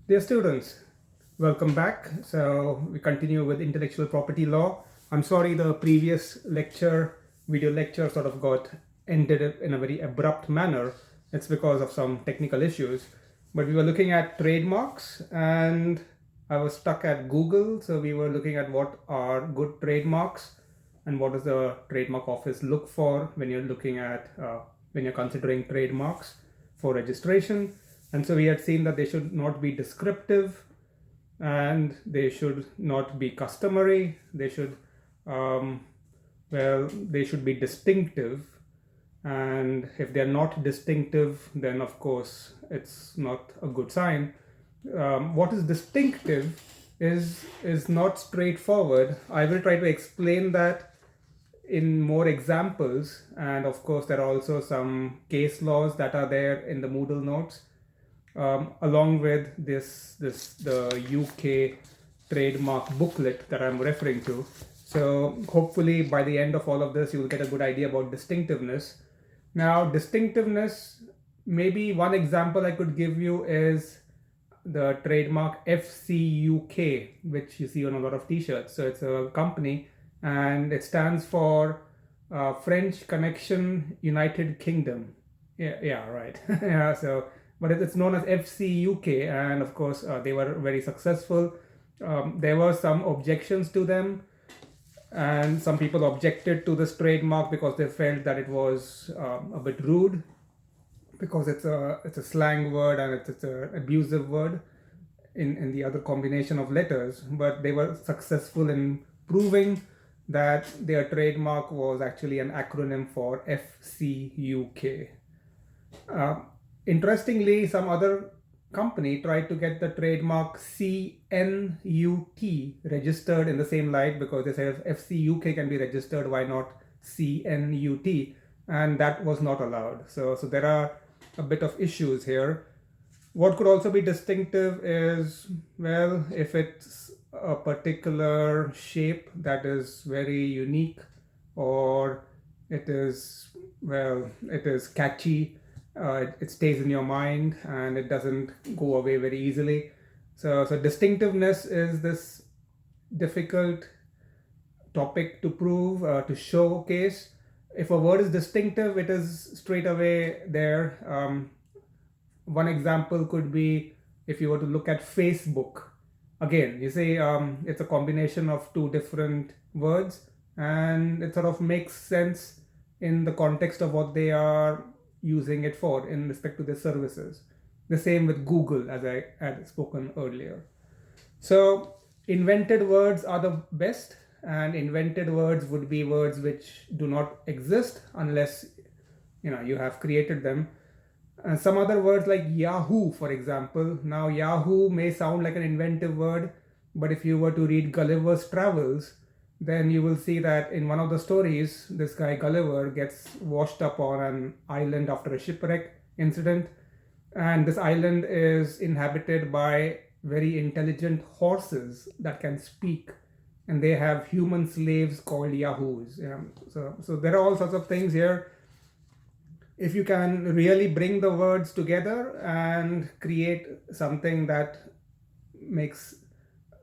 Dear students, welcome back. So we continue with intellectual property law. I'm sorry the previous video lecture sort of got ended in a very abrupt manner. It's because of some technical issues. But we were looking at trademarks and I was stuck at Google. So we were looking at what are good trademarks and what does the trademark office look for when you're looking at when you're considering trademarks for registration. And so we had seen that they should not be descriptive and they should not be customary. They should they should be distinctive, and if they're not distinctive, then of course it's not a good sign. What is distinctive is not straightforward. I will try to explain that in more examples, and of course there are also some case laws that are there in the Moodle notes, along with the UK trademark booklet that I'm referring to. So hopefully by the end of all of this, you will get a good idea about distinctiveness. Now, distinctiveness, maybe one example I could give you is the trademark FCUK, which you see on a lot of t-shirts. So it's a company and it stands for French Connection United Kingdom. Yeah, right. Yeah, so but it's known as FCUK, and of course they were very successful. There were some objections to them, and some people objected to this trademark because they felt that it was a bit rude, because it's a slang word and it's an abusive word in the other combination of letters. But they were successful in proving that their trademark was actually an acronym for FCUK. Interestingly, some other company tried to get the trademark CNUT registered in the same light, because they said if FCUK can be registered, why not CNUT? And that was not allowed. So there are a bit of issues here. What could also be distinctive is, well, if it's a particular shape that is very unique, or it is catchy, it stays in your mind and it doesn't go away very easily. So distinctiveness is this difficult topic to prove, to showcase. If a word is distinctive, it is straight away there. One example could be if you were to look at Facebook. Again, you say it's a combination of two different words, and it sort of makes sense in the context of what they are using it for in respect to their services. The same with Google, as I had spoken earlier. So invented words are the best, and invented words would be words which do not exist unless you have created them. And some other words like Yahoo, for example. Now, Yahoo may sound like an inventive word, but if you were to read Gulliver's Travels, then you will see that in one of the stories, this guy Gulliver gets washed up on an island after a shipwreck incident. And this island is inhabited by very intelligent horses that can speak, and they have human slaves called Yahoos. So there are all sorts of things here. If you can really bring the words together and create something that makes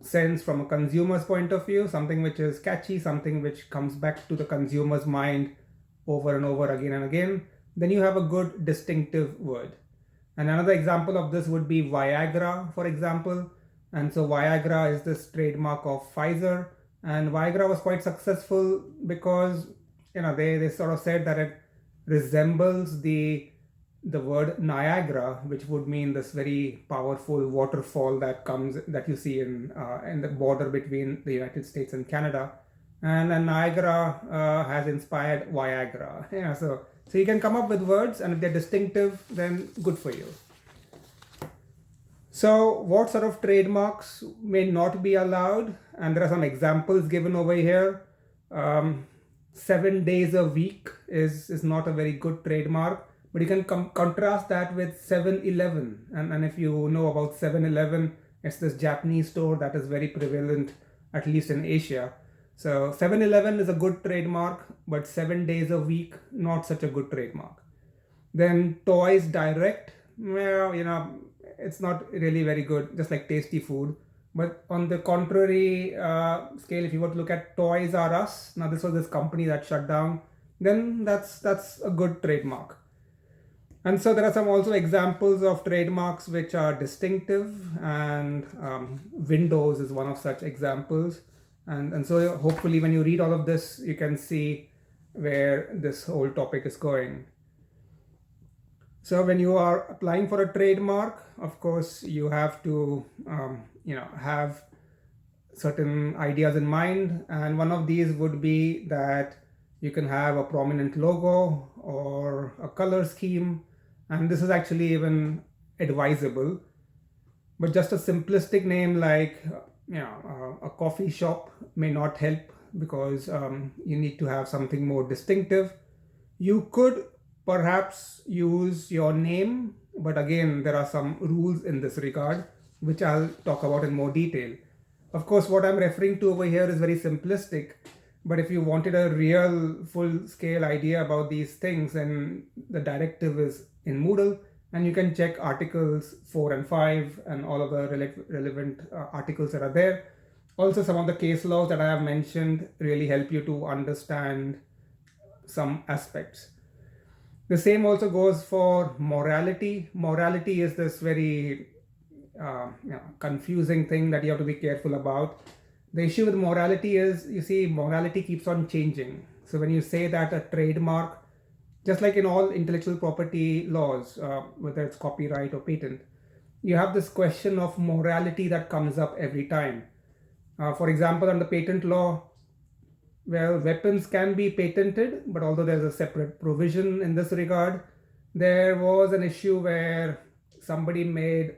sense from a consumer's point of view, something which is catchy, something which comes back to the consumer's mind over and over again and again, then you have a good distinctive word. And another example of this would be Viagra, for example. And so Viagra is this trademark of Pfizer, and Viagra was quite successful because they sort of said that it resembles the word Niagara, which would mean this very powerful waterfall that you see in the border between the United States and Canada. And Niagara has inspired Viagra. So you can come up with words, and if they're distinctive, then good for you. So what sort of trademarks may not be allowed? And there are some examples given over here. 7 days a week is not a very good trademark, but you can contrast that with 7-Eleven. And if you know about 7-Eleven, it's this Japanese store that is very prevalent, at least in Asia. So 7-Eleven is a good trademark, but 7 days a week, not such a good trademark. Then Toys Direct, well, it's not really very good, just like tasty food. But on the contrary scale, if you were to look at Toys R Us, now this was this company that shut down, then that's a good trademark. And so there are some also examples of trademarks which are distinctive, and Windows is one of such examples. And so hopefully when you read all of this, you can see where this whole topic is going. So when you are applying for a trademark, of course, you have to have certain ideas in mind. And one of these would be that you can have a prominent logo or a color scheme. And this is actually even advisable. But just a simplistic name like a coffee shop may not help, because you need to have something more distinctive. You could perhaps use your name, but again, there are some rules in this regard, which I'll talk about in more detail. Of course, what I'm referring to over here is very simplistic, but if you wanted a real full-scale idea about these things, then the directive is in Moodle, and you can check articles 4 and 5 and all of the relevant articles that are there. Also, some of the case laws that I have mentioned really help you to understand some aspects. The same also goes for morality. Morality is this very confusing thing that you have to be careful about. The issue with morality is, you see, morality keeps on changing. So when you say that a trademark, just like in all intellectual property laws, whether it's copyright or patent, you have this question of morality that comes up every time. For example, under patent law, well, weapons can be patented, but although there's a separate provision in this regard, there was an issue where somebody made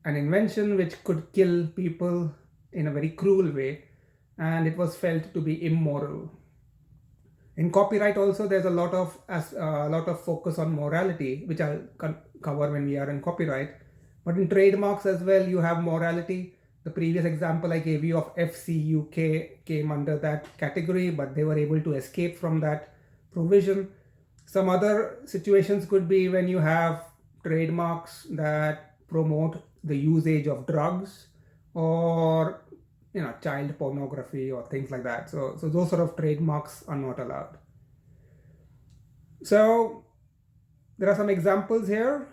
an invention which could kill people in a very cruel way, and it was felt to be immoral. In copyright also, there's a lot of focus on morality, which I'll cover when we are in copyright. But in trademarks as well, you have morality. The previous example I gave you of FC UK came under that category, but they were able to escape from that provision. Some other situations could be when you have trademarks that promote the usage of drugs, or child pornography or things like that. So those sort of trademarks are not allowed. So there are some examples here.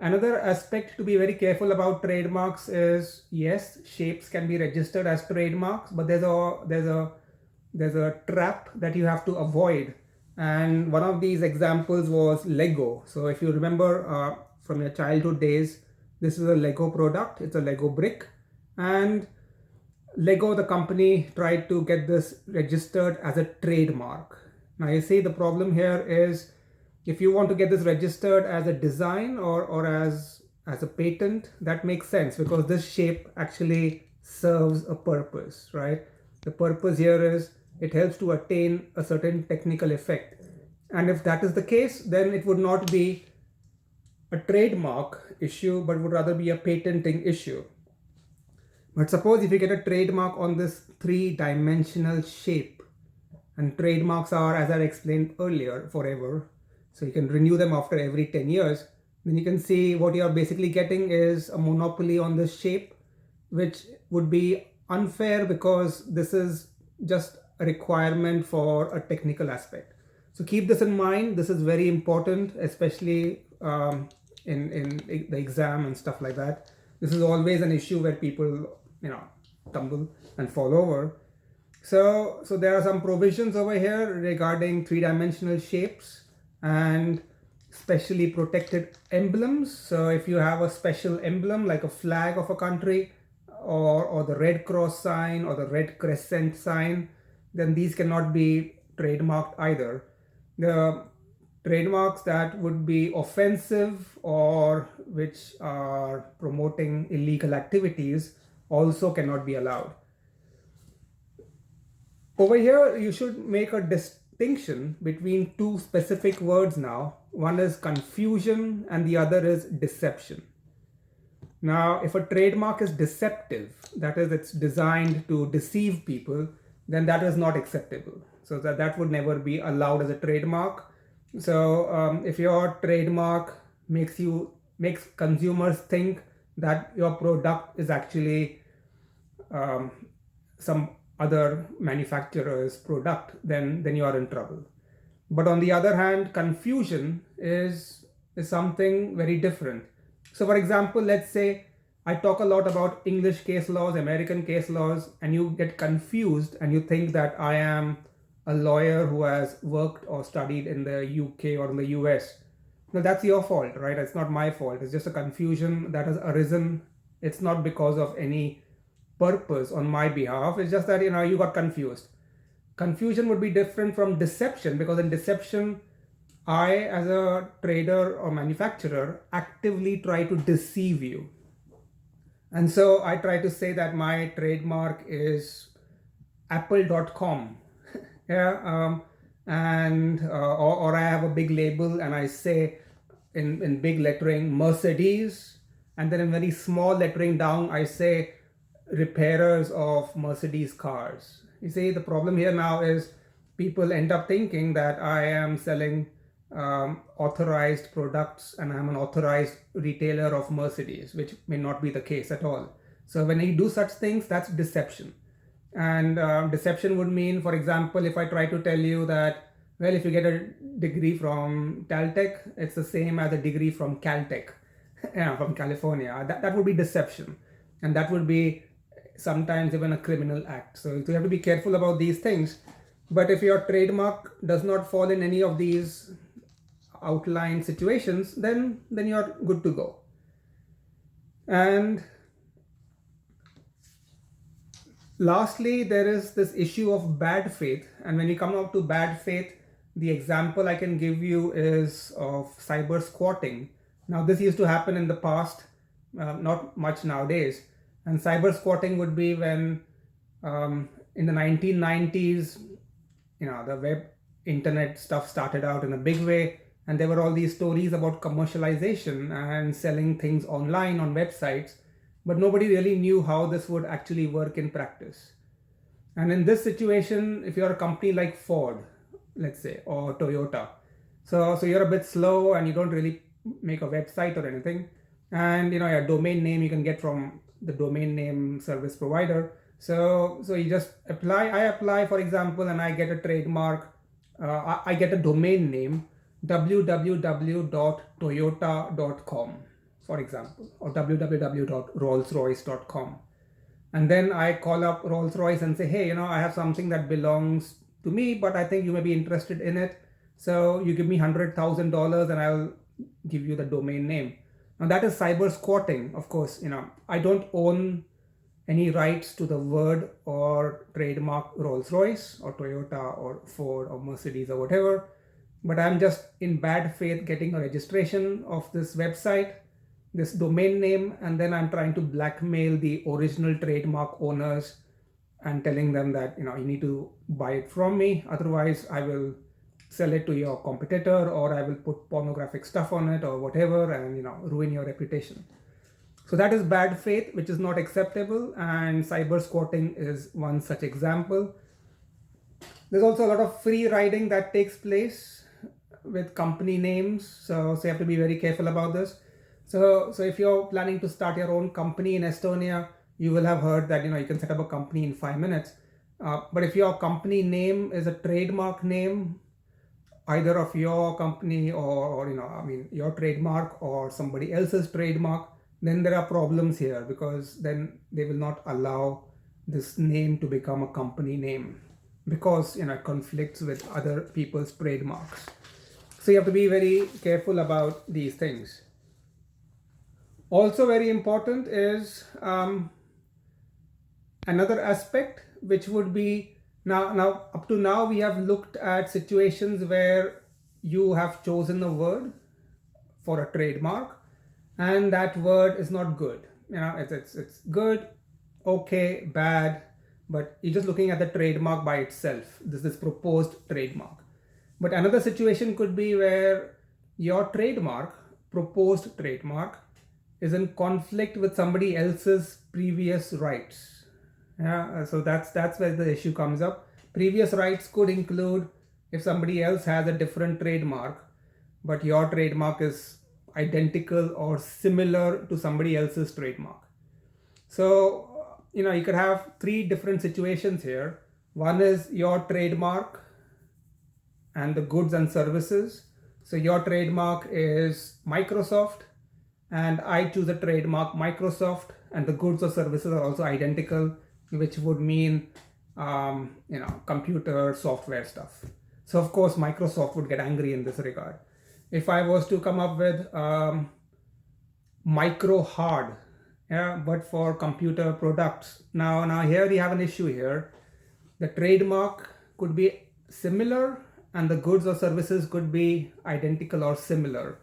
Another aspect to be very careful about trademarks is, yes, shapes can be registered as trademarks, but there's a trap that you have to avoid. And one of these examples was Lego. So if you remember from your childhood days, this is a Lego product. It's a Lego brick. And Lego, the company, tried to get this registered as a trademark. Now you see, the problem here is, if you want to get this registered as a design or as a patent, that makes sense, because this shape actually serves a purpose, right? The purpose here is it helps to attain a certain technical effect. And if that is the case, then it would not be a trademark issue, but would rather be a patenting issue. But suppose if you get a trademark on this 3-dimensional shape, and trademarks are, as I explained earlier, forever. So you can renew them after every 10 years. Then you can see what you are basically getting is a monopoly on this shape, which would be unfair, because this is just a requirement for a technical aspect. So keep this in mind. This is very important, especially in the exam and stuff like that. This is always an issue where people tumble and fall over. So there are some provisions over here regarding 3-dimensional shapes and specially protected emblems. So if you have a special emblem like a flag of a country, or the Red Cross sign or the Red Crescent sign, then these cannot be trademarked either. The trademarks that would be offensive or which are promoting illegal activities also cannot be allowed. Over here, you should make a distinction between two specific words now. One is confusion and the other is deception. Now, if a trademark is deceptive, that is, it's designed to deceive people, then that is not acceptable. So that would never be allowed as a trademark. So if your trademark makes you makes consumers think that your product is actually some other manufacturer's product, then you are in trouble. But on the other hand, confusion is something very different. So for example, let's say I talk a lot about English case laws, American case laws, and you get confused and you think that I am a lawyer who has worked or studied in the UK or in the US. Well, that's your fault, right? It's not my fault. It's just a confusion that has arisen. It's not because of any purpose on my behalf. It's just that, you got confused. Confusion would be different from deception, because in deception, I, as a trader or manufacturer, actively try to deceive you. And so I try to say that my trademark is apple.com. Yeah, or I have a big label and I say in big lettering Mercedes, and then in very small lettering down I say repairers of Mercedes cars. You see, the problem here now is people end up thinking that I am selling authorized products and I'm an authorized retailer of Mercedes, which may not be the case at all. So when you do such things, that's deception. And deception would mean, for example, if I try to tell you that, well, if you get a degree from Caltech, it's the same as a degree from Caltech, from California. That would be deception. And that would be sometimes even a criminal act. So you have to be careful about these things. But if your trademark does not fall in any of these outlined situations, then you're good to go. And lastly, there is this issue of bad faith. And when you come out to bad faith, the example I can give you is of cyber squatting. Now, this used to happen in the past, not much nowadays. And cyber squatting would be when in the 1990s, the web internet stuff started out in a big way. And there were all these stories about commercialization and selling things online on websites. But nobody really knew how this would actually work in practice. And in this situation, if you're a company like Ford, let's say, or Toyota, so you're a bit slow and you don't really make a website or anything, and your domain name you can get from the domain name service provider. So you just apply. I apply, for example, and I get a trademark. I get a domain name www.toyota.com, for example, or www.rollsroyce.com. And then I call up Rolls-Royce and say, hey, I have something that belongs to me, but I think you may be interested in it. So you give me $100,000 and I'll give you the domain name. Now that is cyber squatting. Of course, I don't own any rights to the word or trademark Rolls-Royce or Toyota or Ford or Mercedes or whatever. But I'm just in bad faith getting a registration of this website, this domain name, and then I'm trying to blackmail the original trademark owners and telling them that, you need to buy it from me. Otherwise, I will sell it to your competitor, or I will put pornographic stuff on it or whatever, and, ruin your reputation. So that is bad faith, which is not acceptable. And cyber squatting is one such example. There's also a lot of free riding that takes place with company names. So you have to be very careful about this. So if you're planning to start your own company in Estonia, you will have heard that, you can set up a company in 5 minutes. But if your company name is a trademark name, either of your company or your trademark or somebody else's trademark, then there are problems here, because then they will not allow this name to become a company name, because it conflicts with other people's trademarks. So you have to be very careful about these things. Also very important is another aspect, which would be, now up to now we have looked at situations where you have chosen a word for a trademark and that word is not good. It's good, okay, bad, but you're just looking at the trademark by itself. This is proposed trademark. But another situation could be where your proposed trademark, is in conflict with somebody else's previous rights. So that's where the issue comes up. Previous rights could include if somebody else has a different trademark, but your trademark is identical or similar to somebody else's trademark. So, you could have three different situations here. One is your trademark and the goods and services. So your trademark is Microsoft, and I choose a trademark Microsoft, and the goods or services are also identical, which would mean computer software stuff. So of course Microsoft would get angry in this regard. If I was to come up with micro hard, but for computer products, now here we have an issue here. The trademark could be similar and the goods or services could be identical or similar.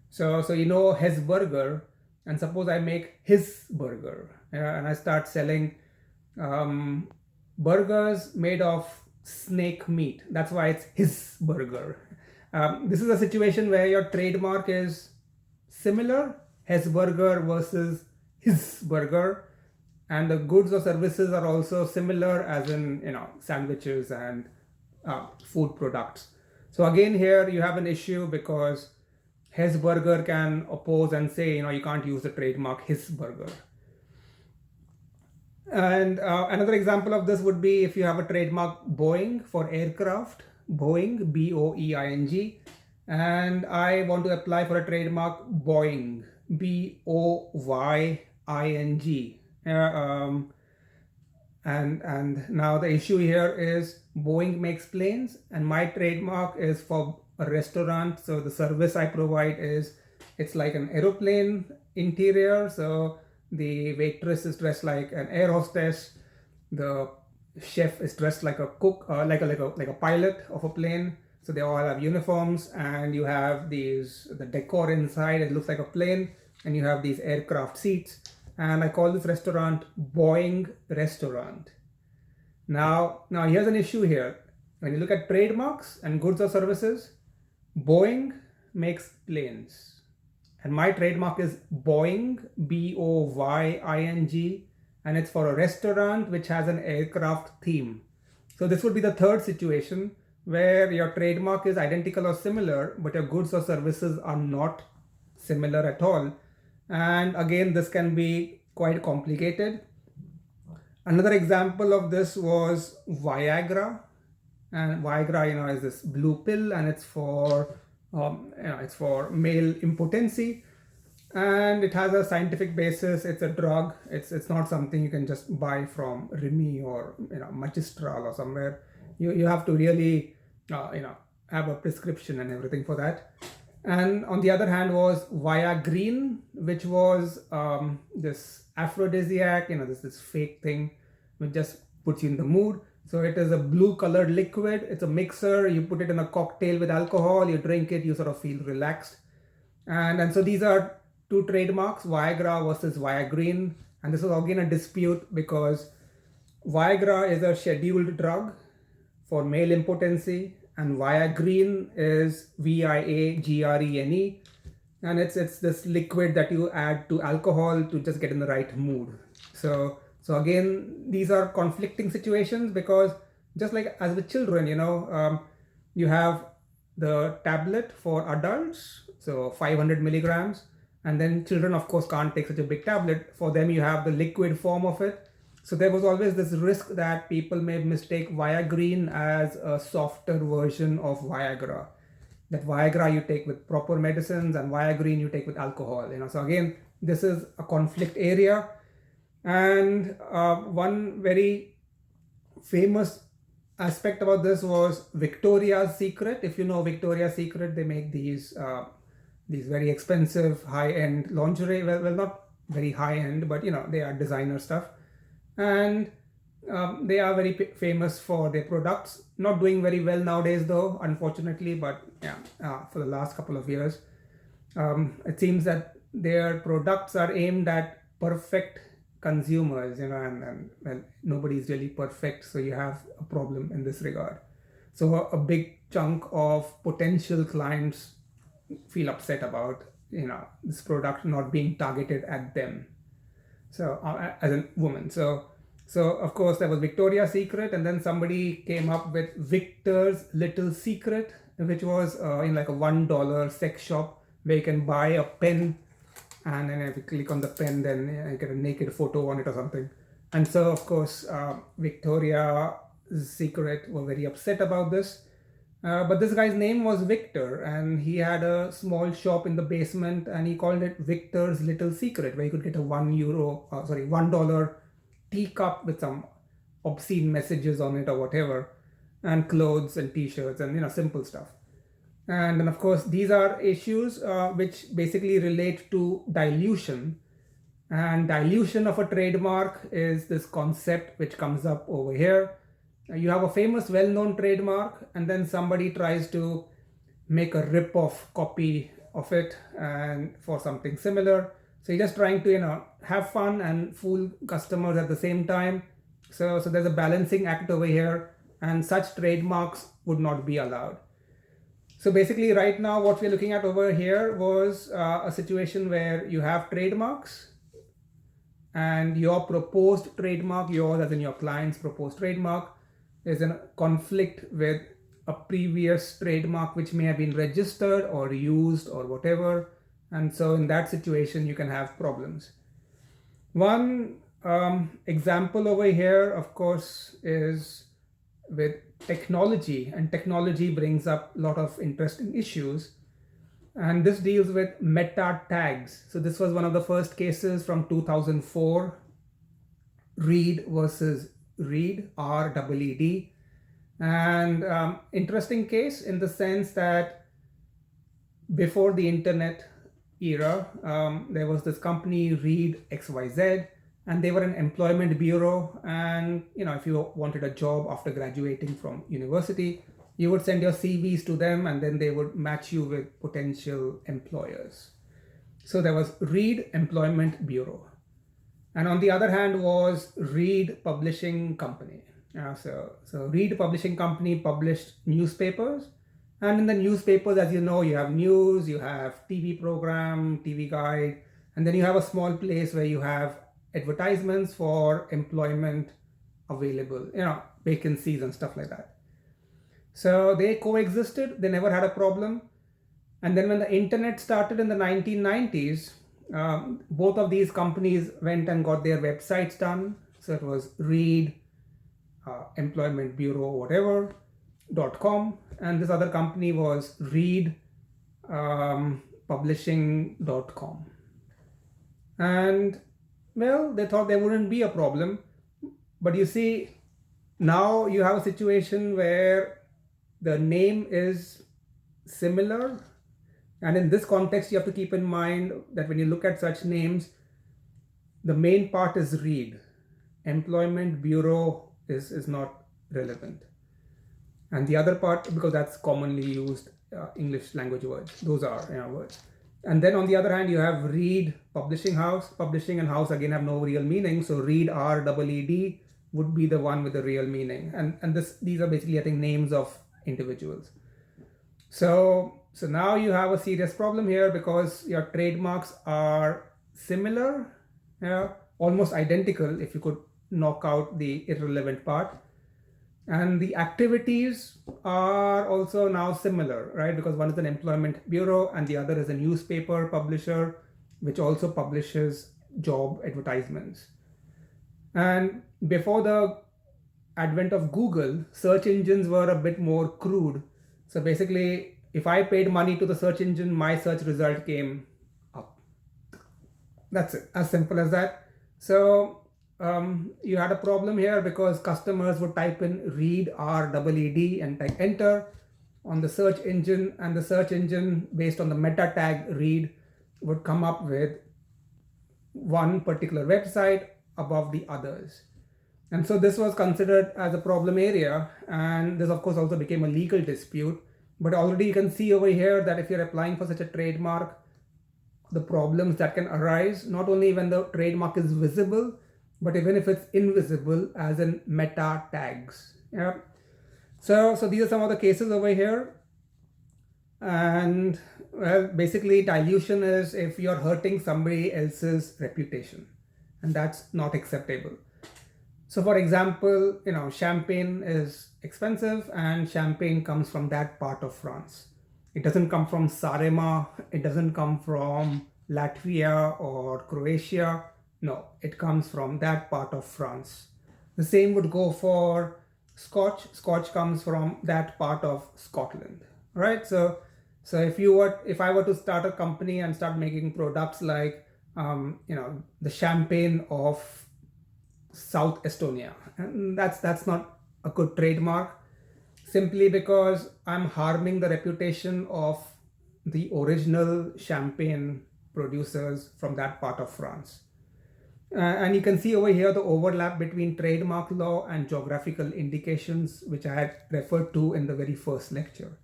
So his burger, and suppose I make his burger, and I start selling burgers made of snake meat. That's why it's his burger. This is a situation where your trademark is similar, his burger versus his burger, and the goods or services are also similar, as in sandwiches and food products. So again, here you have an issue because his burger can oppose and say, you can't use the trademark his burger. And another example of this would be if you have a trademark Boeing for aircraft, Boeing, Boeing, and I want to apply for a trademark Boying, Boying. And now the issue here is Boeing makes planes, and my trademark is for a restaurant. So the service I provide it's like an aeroplane interior. So the waitress is dressed like an air hostess. The chef is dressed like a cook, like a pilot of a plane. So they all have uniforms, and you have the decor inside. It looks like a plane, and you have these aircraft seats. And I call this restaurant Boeing Restaurant. Now here's an issue here. When you look at trademarks and goods or services, Boeing makes planes, and my trademark is Boying, Boying, and it's for a restaurant which has an aircraft theme. So this would be the third situation where your trademark is identical or similar, but your goods or services are not similar at all. And again, this can be quite complicated. Another example of this was Viagra. And Viagra, is this blue pill, and it's for male impotency, and it has a scientific basis. It's a drug. It's not something you can just buy from Remy or Magistral or somewhere. You have to really have a prescription and everything for that. And on the other hand was Viagreen, which was this aphrodisiac, this fake thing which just puts you in the mood. So it is a blue colored liquid. It's a mixer. You put it in a cocktail with alcohol, you drink it, you sort of feel relaxed. And so these are two trademarks, Viagra versus Viagreen. And this is again a dispute because Viagra is a scheduled drug for male impotency, and Viagreen is Viagrene, and it's this liquid that you add to alcohol to just get in the right mood. So again, these are conflicting situations because just like as with children, you have the tablet for adults, so 500 milligrams, and then children of course can't take such a big tablet. For them you have the liquid form of it. So there was always this risk that people may mistake Viagreen as a softer version of Viagra. That Viagra you take with proper medicines and Viagreen you take with alcohol. So again, this is a conflict area. And one very famous aspect about this was Victoria's Secret. If you know Victoria's Secret, they make these very expensive high-end lingerie. Well, not very high-end, but they are designer stuff. And they are very famous for their products. Not doing very well nowadays though, unfortunately, but for the last couple of years. It seems that their products are aimed at perfect consumers, and well, nobody's really perfect, so you have a problem in this regard. So a big chunk of potential clients feel upset about, this product not being targeted at them. So as a woman, so of course there was Victoria's Secret, and then somebody came up with Victor's Little Secret, which was in like a $1 sex shop where you can buy a pen, and then if you click on the pen, then you get a naked photo on it or something. And so, of course, Victoria's Secret were very upset about this. But this guy's name was Victor, and he had a small shop in the basement, and he called it Victor's Little Secret, where you could get a $1 teacup with some obscene messages on it or whatever, and clothes and t-shirts and simple stuff. And then, of course, these are issues which basically relate to dilution. And dilution of a trademark is this concept which comes up over here. You have a famous, well-known trademark, and then somebody tries to make a rip-off copy of it and for something similar. So you're just trying to have fun and fool customers at the same time. So there's a balancing act over here, and such trademarks would not be allowed. So basically, right now, what we're looking at over here was a situation where you have trademarks, and your proposed trademark, yours as in your client's proposed trademark, is in conflict with a previous trademark which may have been registered or used or whatever. And so in that situation, you can have problems. One example over here, of course, is with technology, and technology brings up a lot of interesting issues. And this deals with meta tags. So this was one of the first cases from 2004, Reed versus Reed, R-E-E-D. And interesting case in the sense that before the internet era, there was this company, Reed XYZ, and they were an employment bureau. And if you wanted a job after graduating from university, you would send your CVs to them, and then they would match you with potential employers. So there was Reed Employment Bureau. And on the other hand was Reed Publishing Company. So Reed Publishing Company published newspapers. And in the newspapers, as you know, you have news, you have TV program, TV guide, and then you have a small place where you have advertisements for employment available, vacancies and stuff like that. So they coexisted, they never had a problem. And then when the internet started in the 1990s, both of these companies went and got their websites done. So it was Reed, Employment Bureau, whatever, .com. And this other company was Reed Publishing.com. And well, they thought there wouldn't be a problem. But you see, now you have a situation where the name is similar. And in this context, you have to keep in mind that when you look at such names, the main part is Reed. Employment Bureau is not relevant. And the other part, because that's commonly used English language words, those are words. And then on the other hand, you have Reed Publishing House. Publishing and house again have no real meaning. So Reed, R-E-E-D, would be the one with the real meaning. And these are basically, I think, names of individuals. So now you have a serious problem here because your trademarks are similar, almost identical if you could knock out the irrelevant part. And the activities are also now similar, right? Because one is an employment bureau and the other is a newspaper publisher, which also publishes job advertisements. And before the advent of Google, search engines were a bit more crude. So basically, if I paid money to the search engine, my search result came up. That's it, as simple as that. So you had a problem here because customers would type in Reed, R-E-E-D, and type enter on the search engine, and the search engine, based on the meta tag Reed, would come up with one particular website above the others. And so this was considered as a problem area, and this of course also became a legal dispute. But already you can see over here that if you're applying for such a trademark, the problems that can arise, not only when the trademark is visible, but even if it's invisible as in meta tags. So these are some of the cases over here. And well, basically dilution is if you're hurting somebody else's reputation, and that's not acceptable. So for example, champagne is expensive and champagne comes from that part of France. It doesn't come from Sarema, it doesn't come from Latvia or Croatia. No, it comes from that part of France. The same would go for Scotch. Scotch comes from that part of Scotland, right? So if I were to start a company and start making products like the champagne of South Estonia, and that's not a good trademark, simply because I'm harming the reputation of the original champagne producers from that part of France. And you can see over here the overlap between trademark law and geographical indications, which I had referred to in the very first lecture.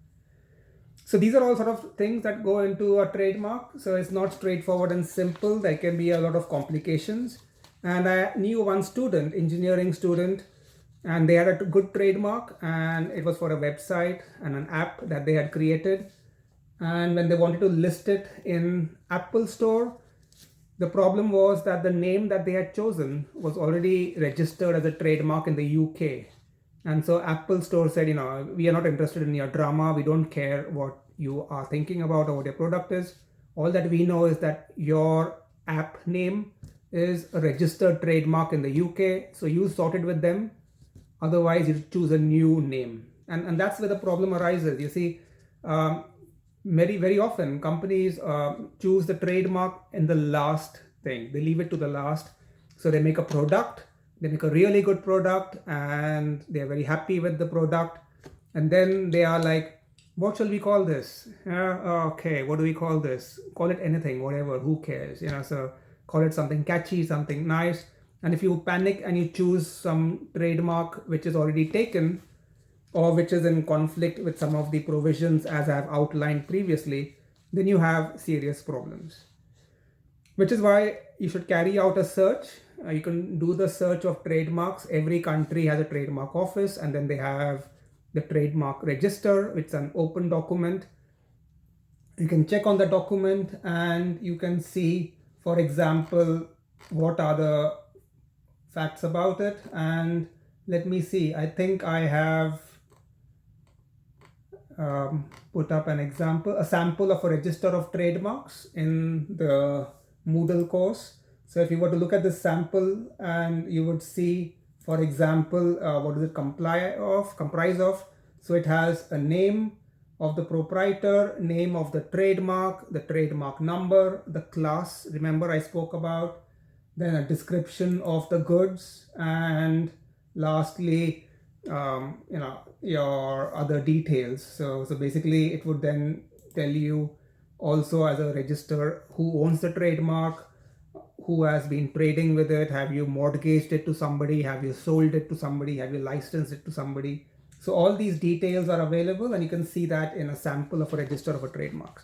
So these are all sort of things that go into a trademark. So it's not straightforward and simple. There can be a lot of complications. And I knew one student, engineering student, and they had a good trademark, and it was for a website and an app that they had created. And when they wanted to list it in Apple Store, the problem was that the name that they had chosen was already registered as a trademark in the UK. And so Apple Store said, we are not interested in your drama. We don't care what you are thinking about or what your product is. All that we know is that your app name is a registered trademark in the UK. So you sort it with them. Otherwise, you choose a new name. And that's where the problem arises. You see, very, very often companies choose the trademark in the last thing. They leave it to the last. So they make a product, they make a really good product, and they're very happy with the product. And then they are like, what shall we call this? Okay, what do we call this? Call it anything, whatever, who cares? So call it something catchy, something nice. And if you panic and you choose some trademark which is already taken, or which is in conflict with some of the provisions as I've outlined previously, then you have serious problems. Which is why you should carry out a search. You can do the search of trademarks. Every country has a trademark office, and then they have the trademark register, which is an open document. You can check on the document and you can see, for example, what are the facts about it. And let me see, I think I have put up an example, a sample of a register of trademarks in the Moodle course. So if you were to look at this sample, and you would see, for example, what does it comprise of? So it has a name of the proprietor, name of the trademark number, the class, remember I spoke about, then a description of the goods, and lastly, your other details. So basically it would then tell you also as a register who owns the trademark, who has been trading with it, have you mortgaged it to somebody, have you sold it to somebody, have you licensed it to somebody. So all these details are available, and you can see that in a sample of a register of a trademark.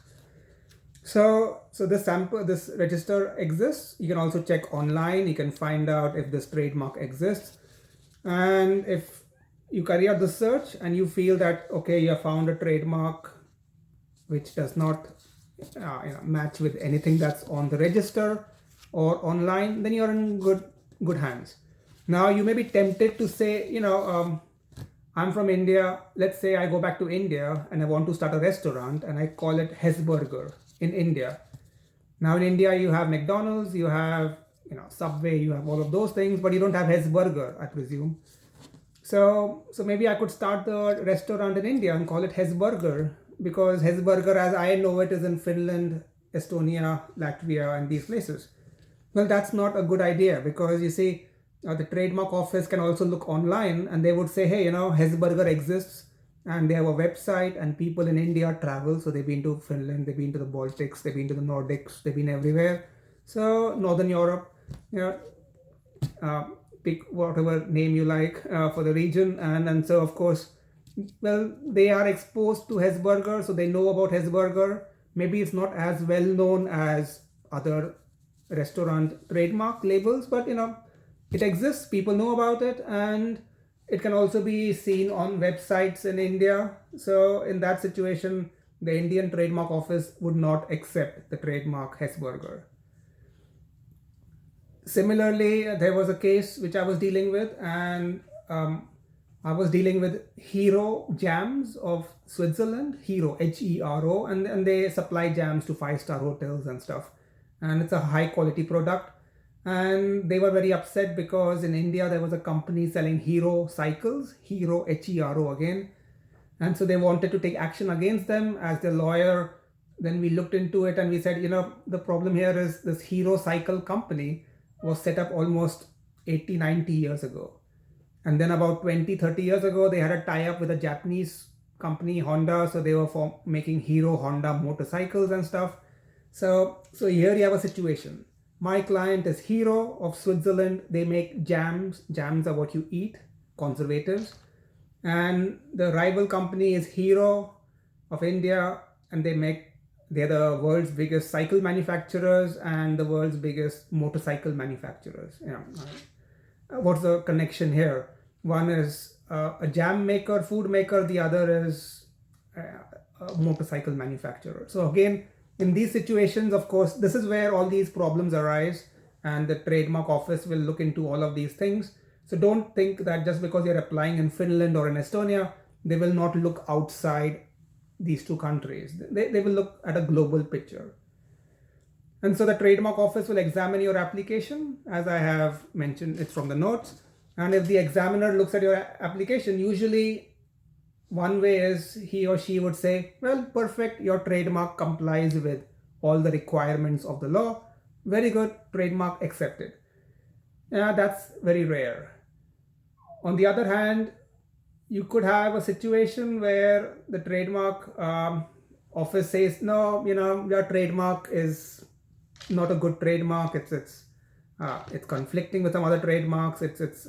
So this register exists. You can also check online. You can find out if this trademark exists. And if you carry out the search and you feel that, okay, you have found a trademark which does not match with anything that's on the register or online, then you're in good hands. Now you may be tempted to say, I'm from India. Let's say I go back to India and I want to start a restaurant and I call it Hesburger in India. Now in India you have McDonald's, you have Subway, you have all of those things, but you don't have Hesburger, I presume. So maybe I could start the restaurant in India and call it Hesburger, because Hesburger as I know it is in Finland, Estonia, Latvia, and these places. Well, that's not a good idea, because you see, the trademark office can also look online and they would say, hey, Hesburger exists and they have a website, and people in India travel. So they've been to Finland, they've been to the Baltics, they've been to the Nordics, they've been everywhere. So Northern Europe, pick whatever name you like for the region. And so, of course, well, they are exposed to Hesburger, so they know about Hesburger. Maybe it's not as well known as other restaurant trademark labels, but it exists, people know about it, and it can also be seen on websites in India. So in that situation, the Indian Trademark Office would not accept the trademark Hesburger. Similarly, there was a case which I was dealing with, and I was dealing with Hero Jams of Switzerland, Hero, Hero, and they supply jams to five-star hotels and stuff. And it's a high quality product. And they were very upset because in India there was a company selling Hero cycles, Hero, Hero again. And so they wanted to take action against them. As their lawyer, then we looked into it and we said, the problem here is this Hero cycle company was set up almost 80, 90 years ago. And then about 20, 30 years ago, they had a tie-up with a Japanese company, Honda. So they were making Hero Honda motorcycles and stuff. So here you have a situation. My client is Hero of Switzerland. They make jams. Jams are what you eat, conservatives. And the rival company is Hero of India. And they're the world's biggest cycle manufacturers and the world's biggest motorcycle manufacturers. What's the connection here? One is a jam maker, food maker. The other is a motorcycle manufacturer. So again, in these situations, of course, this is where all these problems arise, and the trademark office will look into all of these things. So don't think that just because you're applying in Finland or in Estonia, they will not look outside these two countries. They will look at a global picture. And so the trademark office will examine your application. As I have mentioned, it's from the notes. And if the examiner looks at your application, usually one way is he or she would say, well, perfect, your trademark complies with all the requirements of the law. Very good, trademark accepted. That's very rare. On the other hand, you could have a situation where the trademark office says, no, your trademark is not a good trademark. It's conflicting with some other trademarks. It's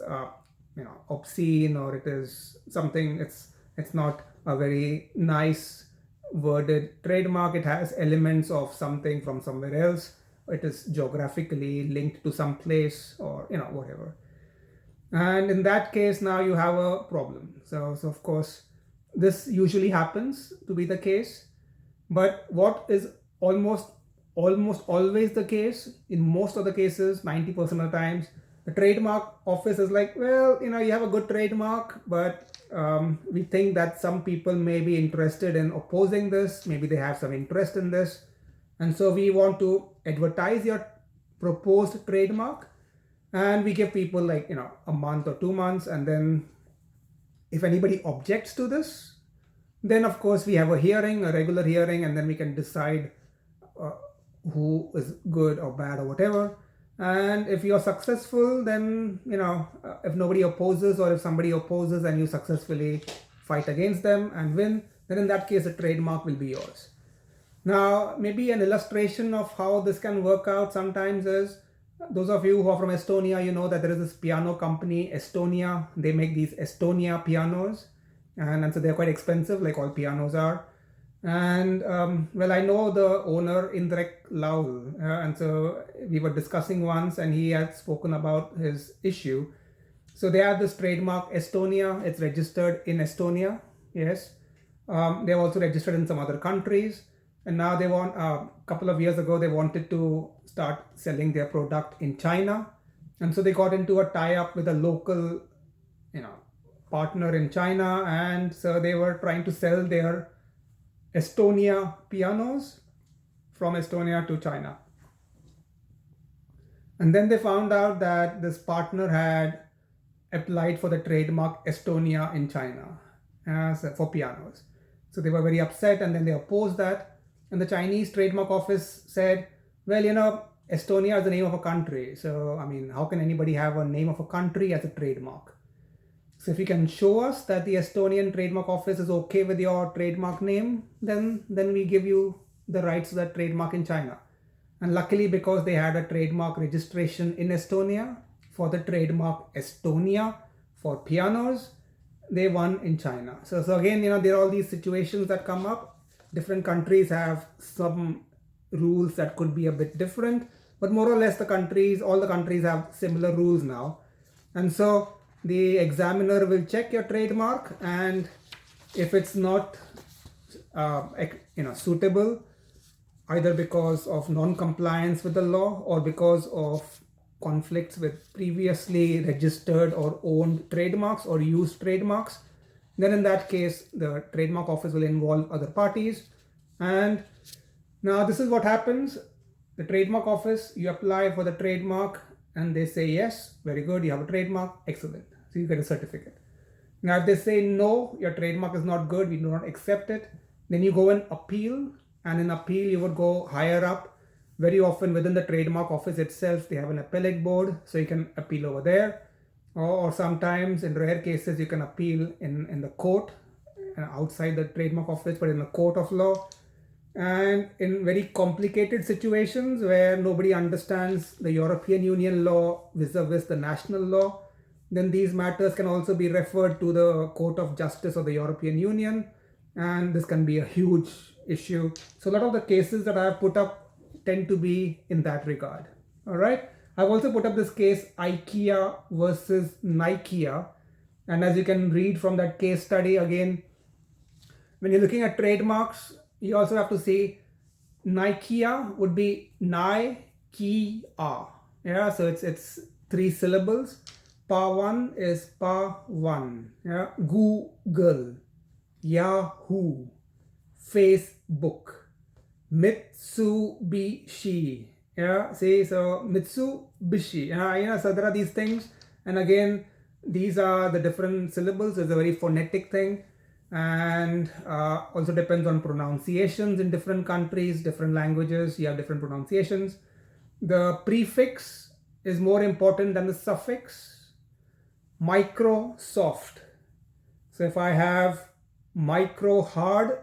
obscene, or it is something. It's not a very nice worded trademark. It has elements of something from somewhere else. It is geographically linked to some place, or whatever. And in that case, now you have a problem. So of course, this usually happens to be the case. But what is almost always the case, in most of the cases, 90% of the times, the trademark office is like, well, you have a good trademark, but we think that some people may be interested in opposing this. Maybe they have some interest in this. And so we want to advertise your proposed trademark. And we give people like, a month or 2 months. And then if anybody objects to this, then of course we have a regular hearing, and then we can decide who is good or bad or whatever. And if you're successful, then, if nobody opposes, or if somebody opposes and you successfully fight against them and win, then in that case, the trademark will be yours. Now, maybe an illustration of how this can work out sometimes is, those of you who are from Estonia, you know that there is this piano company, Estonia. They make these Estonia pianos. And so they're quite expensive, like all pianos are. And I know the owner, Indrek Laul, and so we were discussing once, and he had spoken about his issue. So they have this trademark Estonia. It's registered in Estonia, yes. They're also registered in some other countries. And now they want, a couple of years ago, they wanted to start selling their product in China. And so they got into a tie-up with a local, partner in China. And so they were trying to sell their Estonia pianos from Estonia to China. And then they found out that this partner had applied for the trademark Estonia in China for pianos. So they were very upset, and then they opposed that. And the Chinese trademark office said, well, Estonia is the name of a country. So, how can anybody have a name of a country as a trademark? So if you can show us that the Estonian trademark office is okay with your trademark name, then we give you the rights to that trademark in China. And luckily, because they had a trademark registration in Estonia for the trademark Estonia for pianos, they won in China. So again, there are all these situations that come up. Different countries have some rules that could be a bit different, but more or less all the countries have similar rules now. And so the examiner will check your trademark, and if it's not suitable, either because of non-compliance with the law or because of conflicts with previously registered or owned trademarks or used trademarks, then in that case, the trademark office will involve other parties. And now this is what happens. The trademark office, you apply for the trademark and they say yes, very good, you have a trademark, excellent. So you get a certificate. Now if they say no, your trademark is not good, we do not accept it, then you go and appeal, and in appeal you would go higher up. Very often within the trademark office itself, they have an appellate board, so you can appeal over there. Or sometimes in rare cases you can appeal in the court, outside the trademark office, but in the court of law. And in very complicated situations where nobody understands the European Union law vis-a-vis the national law, then these matters can also be referred to the Court of Justice of the European Union, and this can be a huge issue. So a lot of the cases that I have put up tend to be in that regard. All right. I've also put up this case IKEA versus Nikea, and as you can read from that case study, again, when you're looking at trademarks, you also have to see Nikea would be Nike-a. Yeah, so it's 3 syllables. Pa one is Pa one. Yeah, Google, Yahoo, Facebook, Mitsubishi. Yeah, see, so Mitsubishi. So there are these things, and again, these are the different syllables. It's a very phonetic thing, and also depends on pronunciations in different countries, different languages. You have different pronunciations. The prefix is more important than the suffix. Microsoft. So if I have micro hard,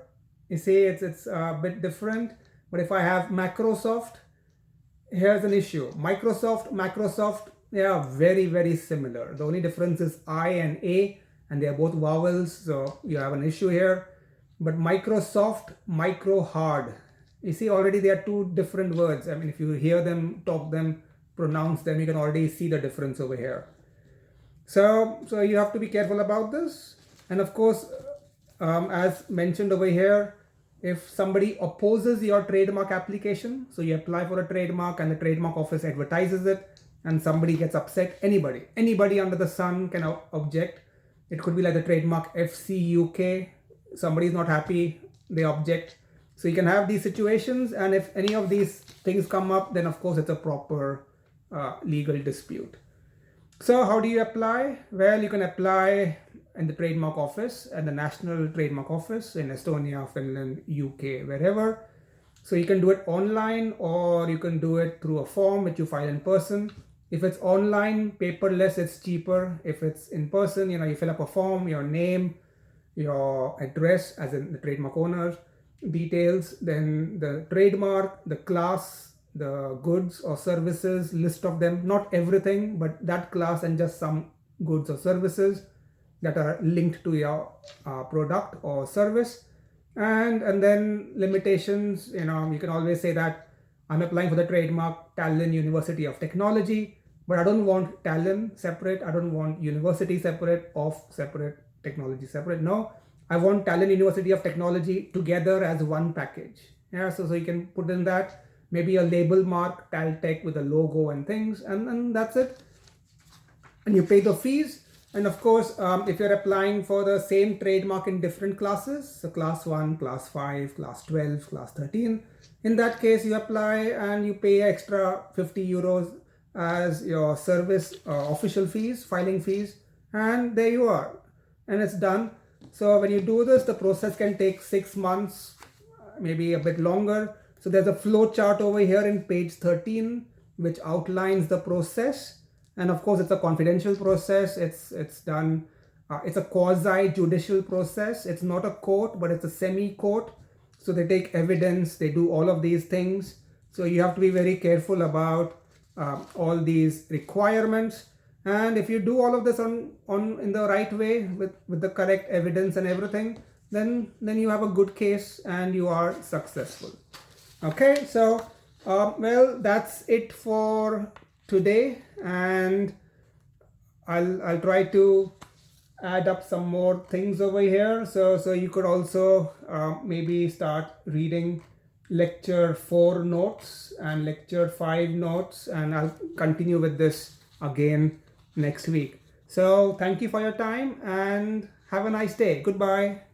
you see it's a bit different. But if I have Macrosoft, here's an issue. Microsoft, they are very, very similar. The only difference is I and A, and they are both vowels, so you have an issue here. But Microsoft, micro hard. You see, already they are 2 different words. I mean, if you hear them, talk them, pronounce them, you can already see the difference over here. So you have to be careful about this. And of course, as mentioned over here, if somebody opposes your trademark application, so you apply for a trademark and the trademark office advertises it, and somebody gets upset, anybody under the sun can object. It could be like the trademark FC UK, somebody is not happy, they object. So you can have these situations, and if any of these things come up, then of course it's a proper legal dispute. So how do you apply? Well, you can apply in the trademark office and the national trademark office in Estonia, Finland, UK, wherever. So you can do it online, or you can do it through a form which you file in person. If it's online, paperless, it's cheaper. If it's in person, you fill up a form, your name, your address, as in the trademark owner, details, then the trademark, the class, the goods or services, list of them, not everything, but that class and just some goods or services that are linked to your product or service. And then limitations, you can always say that I'm applying for the trademark Tallinn University of Technology, but I don't want Tallinn separate, I don't want university separate, of separate, technology separate. No, I want Tallinn University of Technology together as one package. Yeah, so you can put in that, maybe a label mark, Taltech, with a logo and things, and that's it. And you pay the fees. And of course, if you're applying for the same trademark in different classes, so class 1, class 5, class 12, class 13, in that case you apply and you pay extra 50 euros as your service official fees, filing fees, and there you are, and it's done. So when you do this, the process can take 6 months, maybe a bit longer. So there's a flow chart over here in page 13 which outlines the process. And of course, it's a confidential process. It's done. It's a quasi-judicial process. It's not a court, but it's a semi-court. So they take evidence. They do all of these things. So you have to be very careful about all these requirements. And if you do all of this in the right way with the correct evidence and everything, then you have a good case and you are successful. Okay, so well, that's it for today, and I'll try to add up some more things over here. So you could also maybe start reading lecture 4 notes and lecture 5 notes, and I'll continue with this again next week. So thank you for your time and have a nice day. Goodbye.